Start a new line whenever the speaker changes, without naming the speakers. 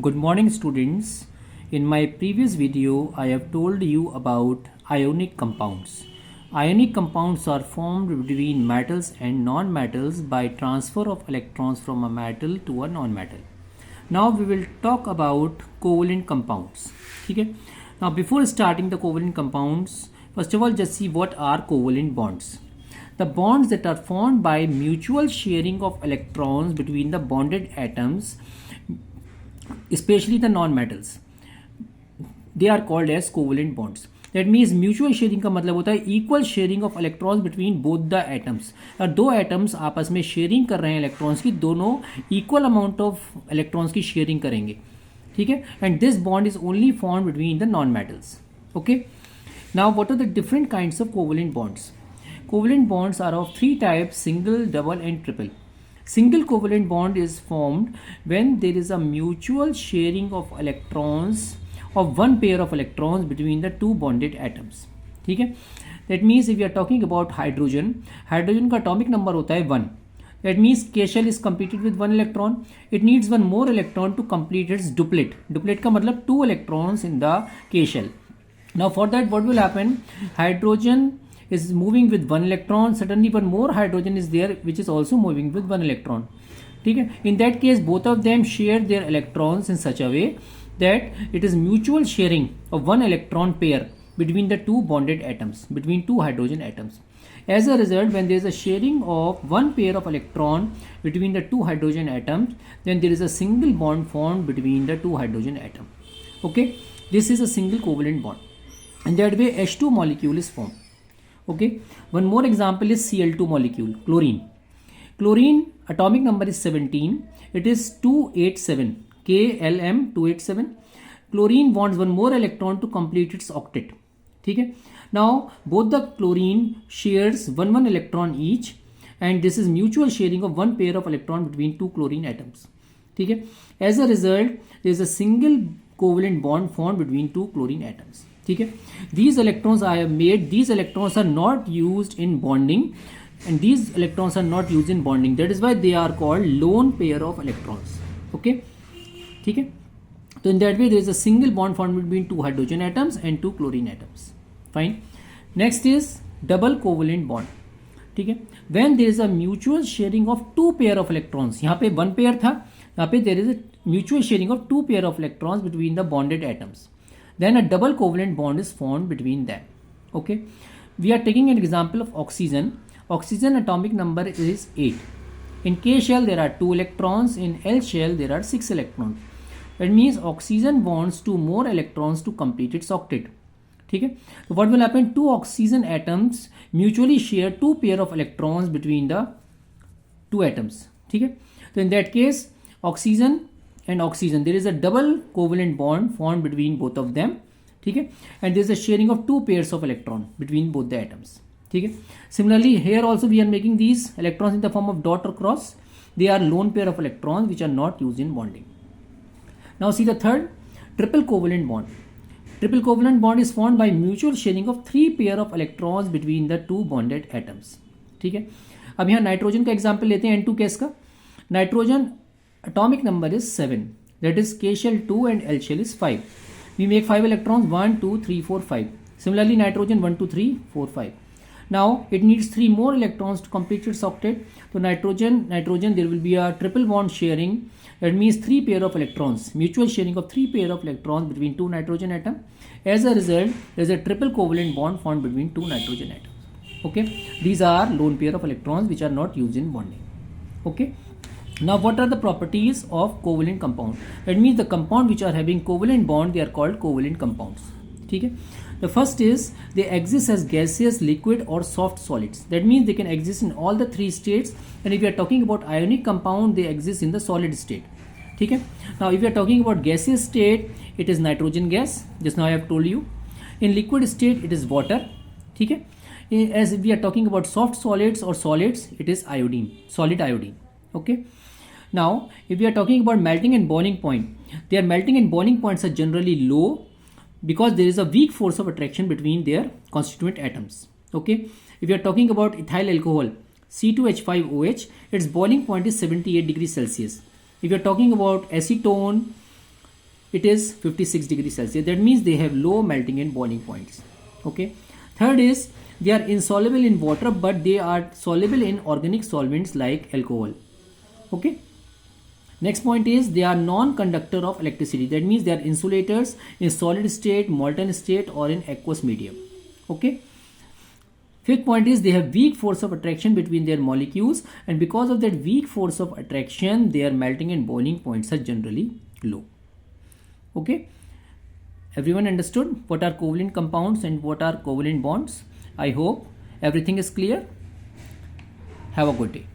Good morning, students. In my previous video, I have told you about ionic compounds. Ionic compounds are formed between metals and non-metals by transfer of electrons from a metal to a non-metal. Now we will talk about covalent compounds. Okay? Now before starting the covalent compounds, first of all just see what are covalent bonds. The bonds that are formed by mutual sharing of electrons between the bonded atoms, especially the non-metals, they are called as covalent bonds. That means mutual sharing का मतलब होता है equal sharing of electrons between both the atoms. और दो atoms आपस में sharing कर रहे हैं इलेक्ट्रॉन्स की, दोनों इक्वल अमाउंट ऑफ इलेक्ट्रॉन्स की शेयरिंग करेंगे. ठीक है. And this bond is only form between the non metals. Okay. Now what are the different kinds of covalent bonds? Covalent bonds are of three types: single, double and triple. Single covalent bond is formed when there is a mutual sharing of electrons of one pair of electrons between the two bonded atoms. ठीक है. That means if we are talking about hydrogen, hydrogen का atomic number होता है 1. That means K shell is completed with one electron. It needs one more electron to complete its duplet. Duplet का मतलब 2 electrons in the K shell. Now for that what will happen? Hydrogen is moving with one electron, suddenly one more hydrogen is there which is also moving with one electron. ठीक है. In that case both of them share their electrons in such a way that it is mutual sharing of one electron pair between the two bonded atoms, between two hydrogen atoms. As a result, when there is a sharing of one pair of electron between the two hydrogen atoms, then there is a single bond formed between the two hydrogen atoms. Okay, this is a single covalent bond. And that way H2 molecule is formed. Okay, one more example is Cl2 molecule, chlorine. Chlorine atomic number is 17. It is 287, KLM 287. Chlorine wants one more electron to complete its octet. ठीक है. Now both the chlorine shares one electron each, and this is mutual sharing of one pair of electron between two chlorine atoms. ठीक है. As a result, there is a single covalent bond formed between two chlorine atoms. ठीक है. These electrons I have made, these electrons are not used in bonding, and these electrons are not used in bonding. That is why they are called lone pair of electrons. Okay. ठीक है. So in that way there is a single bond formed between two hydrogen atoms and two chlorine atoms. Fine. Next is double covalent bond. ठीक है. When there is a mutual sharing of two pair of electrons, यहाँ पे one pair था, यहाँ पे there is a mutual sharing of two pair of electrons between the bonded atoms. Then a double covalent bond is formed between them. Okay, we are taking an example of oxygen. Oxygen atomic number is 8. In K shell there are 2 electrons, in L shell there are 6 electrons. That means oxygen wants 2 more electrons to complete its octet. ठीक है. So what will happen? Two oxygen atoms mutually share 2 pair of electrons between the two atoms. ठीक है. So in that case oxygen and oxygen, there is a double covalent bond formed between both of them. ठीक है. And there is a sharing of 2 pairs of electron between both the atoms. ठीक है. Similarly here also we are making these electrons in the form of dot or cross. They are lone pair of electrons which are not used in bonding. Now see the third, triple covalent bond. Triple covalent bond is formed by mutual sharing of 3 pair of electrons between the two bonded atoms. ठीक है. अब यहाँ nitrogen का example लेते हैं N2 case का. Nitrogen atomic number is 7. That is K shell 2 and L shell is 5. We make 5 electrons, 1, 2, 3, 4, 5. Similarly nitrogen 1, 2, 3, 4, 5. Now it needs 3 more electrons to complete its octet. So nitrogen there will be a triple bond sharing. That means 3 pair of electrons, mutual sharing of 3 pair of electrons between two nitrogen atoms. As a result there is a triple covalent bond formed between two nitrogen atoms. Okay, these are lone pair of electrons which are not used in bonding. Okay. Now what are the properties of covalent compound? That means the compound which are having covalent bond, they are called covalent compounds. ठीक है. The first is they exist as gaseous, liquid or soft solids. That means they can exist in all the 3 states, and if you are talking about ionic compound, they exist in the solid state. ठीक है. Now if you are talking about gaseous state, it is nitrogen gas, just now I have told you. In liquid state it is water. ठीक है. As we are talking about soft solids or solids, it is iodine, solid iodine. Okay. Now if we are talking about melting and boiling point, their melting and boiling points are generally low because there is a weak force of attraction between their constituent atoms. Okay. If you are talking about ethyl alcohol C2H5OH, its boiling point is 78 degrees Celsius. If you are talking about acetone, it is 56 degrees Celsius. That means they have low melting and boiling points. Okay. Third is they are insoluble in water, but they are soluble in organic solvents like alcohol. Okay. Next point is they are non-conductor of electricity. That means they are insulators in solid state, molten state, or in aqueous medium. Okay. Fifth point is they have weak force of attraction between their molecules, and because of that weak force of attraction, their melting and boiling points are generally low. Okay. Everyone understood what are covalent compounds and what are covalent bonds? I hope everything is clear. Have a good day.